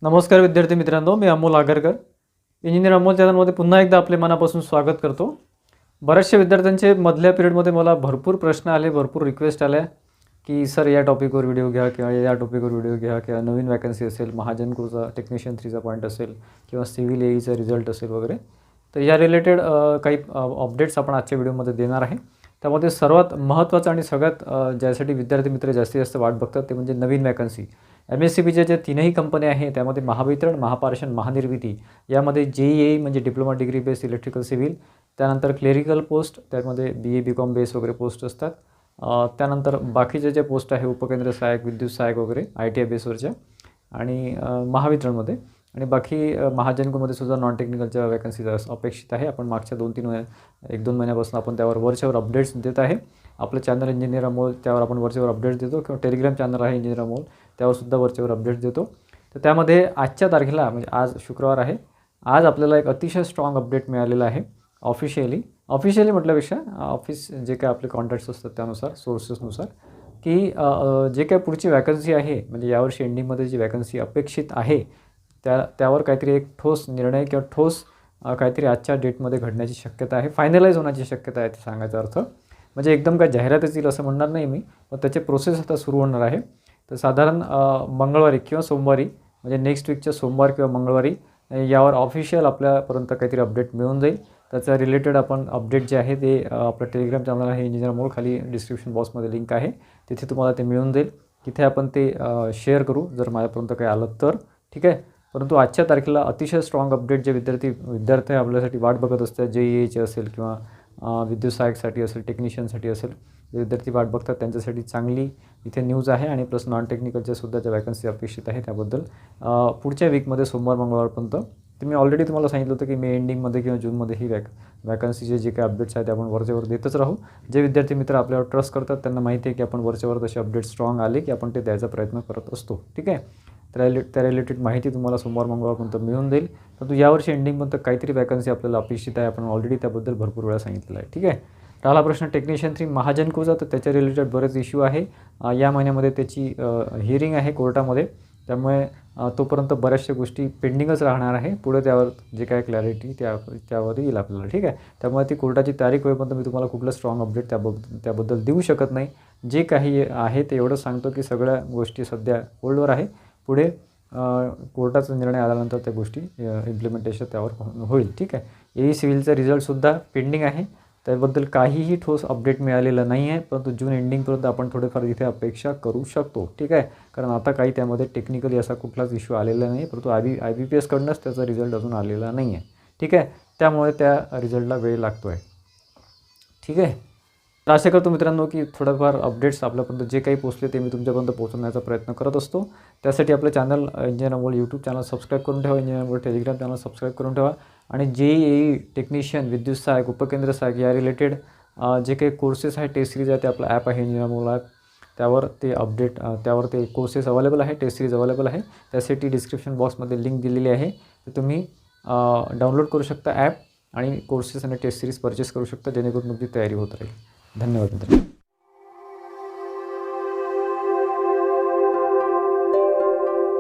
नमस्कार विद्यार्थी मित्रांनो, मी अमोल आगरकर. इंजिनियर अमोल चॅनलमध्ये पुन्हा एकदा आपले मनापासून स्वागत करतो. बऱ्याचशा विद्यार्थ्यांचे मधल्या पिरियडमध्ये मला भरपूर प्रश्न आले, भरपूर रिक्वेस्ट आल्या की सर या टॉपिकवर व्हिडिओ घ्या किंवा या टॉपिकवर व्हिडिओ घ्या किंवा नवीन वॅकन्सी असेल, महाजनकोचा टेक्निशियन 3चा पॉईंट असेल किंवा सिव्हिल एईचा रिझल्ट असेल वगैरे. तर या रिलेटेड काही अपडेट्स आपण आजच्या व्हिडिओमध्ये देणार आहे. त्यामध्ये सर्वात महत्त्वाचं आणि सगळ्यात ज्यासाठी विद्यार्थी मित्र जास्तीत जास्त वाट बघतात ते म्हणजे नवीन वॅकन्सी. MSCBच्या ज्या तीनही कंपन्या आहेत त्यामध्ये महावितरण, महापारेषण, महानिर्मिती यामध्ये JEE म्हणजे diploma degree base electrical civil, त्यानंतर क्लेरिकल पोस्ट त्यामध्ये BA BCom बेस वगैरे पोस्ट असतात. त्यानंतर बाकीचे जे पोस्ट आहे उपकेंद्र सहाय्यक, विद्युत सहाय्यक वगैरे ITI बेसवरच्या आणि महावितरणमध्ये आणि बाकी महाजनकोमध्ये सुद्धा नॉन टेक्निकलच्या वॅकन्सीज अपेक्षित आहे. आपण मागच्या 1-2 महिन्यापासून आपण त्यावर वरच्यावर अपडेट्स देत आहे. आपलं चॅनल इंजिनियर अमोल त्यावर आपण वरच्यावर अपडेट्स देतो किंवा टेलिग्राम चॅनल आहे इंजिनियर अमोल त्यावरसुद्धा वरच्यावर अपडेट्स देतो. तर त्यामध्ये आजच्या तारखेला म्हणजे आज शुक्रवार आहे, आज आपल्याला एक अतिशय स्ट्रॉंग अपडेट मिळालेला आहे ऑफिशियली म्हटल्यापेक्षा ऑफिस जे काय आपले कॉन्टॅक्ट्स असतात त्यानुसार सोर्सेसनुसार की जे काय पुढची वॅकन्सी आहे म्हणजे यावर्षी एंडिंगमध्ये जी वॅकन्सी अपेक्षित आहे त्यावर काहीतरी एक ठोस निर्णय किंवा ठोस काहीतरी आजच्या डेटमध्ये घडण्याची शक्यता आहे, फायनलाईज होण्याची शक्यता आहे. ते सांगायचा अर्थ म्हणजे एकदम काय जाहिरातच येईल असं म्हणणार नाही मी, पण त्याचे प्रोसेस आता सुरू होणार आहे. तर साधारण मंगळवारी किंवा सोमवारी म्हणजे नेक्स्ट वीकच्या सोमवार किंवा मंगळवारी यावर ऑफिशियल आपल्यापर्यंत काहीतरी अपडेट मिळून जाईल. त्याचा रिलेटेड आपण अपडेट जे आहे ते आपलं टेलिग्राम चॅनल आहे इंजिनियर अमोल, खाली डिस्क्रिप्शन बॉक्समध्ये लिंक आहे, तिथे तुम्हाला ते मिळून जाईल. तिथे आपण ते शेअर करू जर माझ्यापर्यंत काही आलं तर, ठीक आहे. परंतु आजच्या तारखेला अतिशय स्ट्रॉंग अपडेट जे विद्यार्थी आपल्यासाठी वाट बघत असतात, JEEचे असेल किंवा विद्युत सहाय्यकसाठी असेल, टेक्निशियनसाठी असेल, जे विद्यार्थी वाट बघतात त्यांच्यासाठी चांगली इथे न्यूज आहे. आणि प्लस नॉन टेक्निकलच्या सुद्धा ज्या वॅकन्सी अपेक्षित आहे त्याबद्दल पुढच्या वीकमध्ये सोमवार मंगळवारपर्यंत मी ऑलरेडी तुम्हाला सांगितलं होतं की मे एंडिंगमध्ये किंवा जूनमध्ये ही वॅकन्सीचे जे काही अपडेट्स आहेत ते आपण वरच्यावर देतच राहू. जे विद्यार्थी मित्र आपल्यावर ट्रस्ट करतात त्यांना माहिती आहे की आपण वरच्यावर तसे अपडेट स्ट्रॉंग आले की आपण ते द्यायचा प्रयत्न करत असतो, ठीक आहे. त्या रिलेटेड माहिती तुम्हाला सोमवार मंगळवारपर्यंत मिळून जाईल. परंतु यावर्षी एंडिंगपर्यंत काहीतरी वॅकन्सी आपल्याला अपेक्षित आहे, आपण ऑलरेडी त्याबद्दल भरपूर वेळा सांगितलं आहे, ठीक आहे. राहिला प्रश्न टेक्निशियन 3 महाजनकोचा, तर त्याच्या रिलेटेड बरेच इश्यू आहे. या महिन्यामध्ये त्याची हिअरिंग आहे कोर्टामध्ये, त्यामुळे तोपर्यंत बऱ्याचशा गोष्टी पेंडिंगच राहणार आहे. पुढे त्यावर जे काय क्लॅरिटी त्यावर येईल आपल्याला, ठीक आहे. त्यामुळे ती कोर्टाची तारीख होईपर्यंत मी तुम्हाला कुठलं स्ट्रॉंग अपडेट त्याबद्दल देऊ शकत नाही. जे काही आहे ते एवढंच सांगतो की सगळ्या गोष्टी सध्या होल्डवर आहे. पुढे कोर्टाचा निर्णय आल्यानंतर त्या गोष्टी इम्प्लिमेंटेशन त्यावर होईल, ठीक आहे. EE सिव्हिलचा रिझल्टसुद्धा पेंडिंग आहे, त्याबद्दल काहीही ठोस अपडेट मिळालेलं नाही आहे. परंतु जून एंडिंगपर्यंत आपण थोडेफार इथे अपेक्षा करू शकतो, ठीक आहे. कारण आता काही त्यामध्ये टेक्निकली असा कुठलाच इश्यू आलेला नाही, परंतु IBPSकडूनच त्याचा रिझल्ट अजून आलेला नाही आहे, ठीक आहे. त्यामुळे त्या रिझल्टला वेळ लागतो आहे, ठीक आहे. तर आशा करतो मित्रांनो की थोडंफार अपडेट्स आपल्यापर्यंत जे काही पोचले ते मी तुमच्यापर्यंत पोहोचवण्याचा प्रयत्न करत असतो. त्यासाठी आपलं channel engineer Amol YouTube channel subscribe करून ठेवा, engineer Amol Telegram channel subscribe करून ठेवा. आणि JEE टेक्निशियन, विद्युत सहाय्यक, उपकेंद्र सहाय्यक या रिलेटेड जे काही कोर्सेस आहे, टेस्ट सिरीज आहे, ते आपलं ॲप आहे इंजिनियर अमोल ॲप, त्यावर ते कोर्सेस अवेलेबल आहे, टेस्ट सिरीज अवेलेबल आहे. त्यासाठी डिस्क्रिप्शन बॉक्समध्ये लिंक दिलेली आहे, तर तुम्ही डाउनलोड करू शकता ॲप आणि कोर्सेस आणि टेस्ट सिरीज परचेस करू शकता, जेणेकरून तुमची तयारी होत राहील. धन्यवाद मित्रांनो.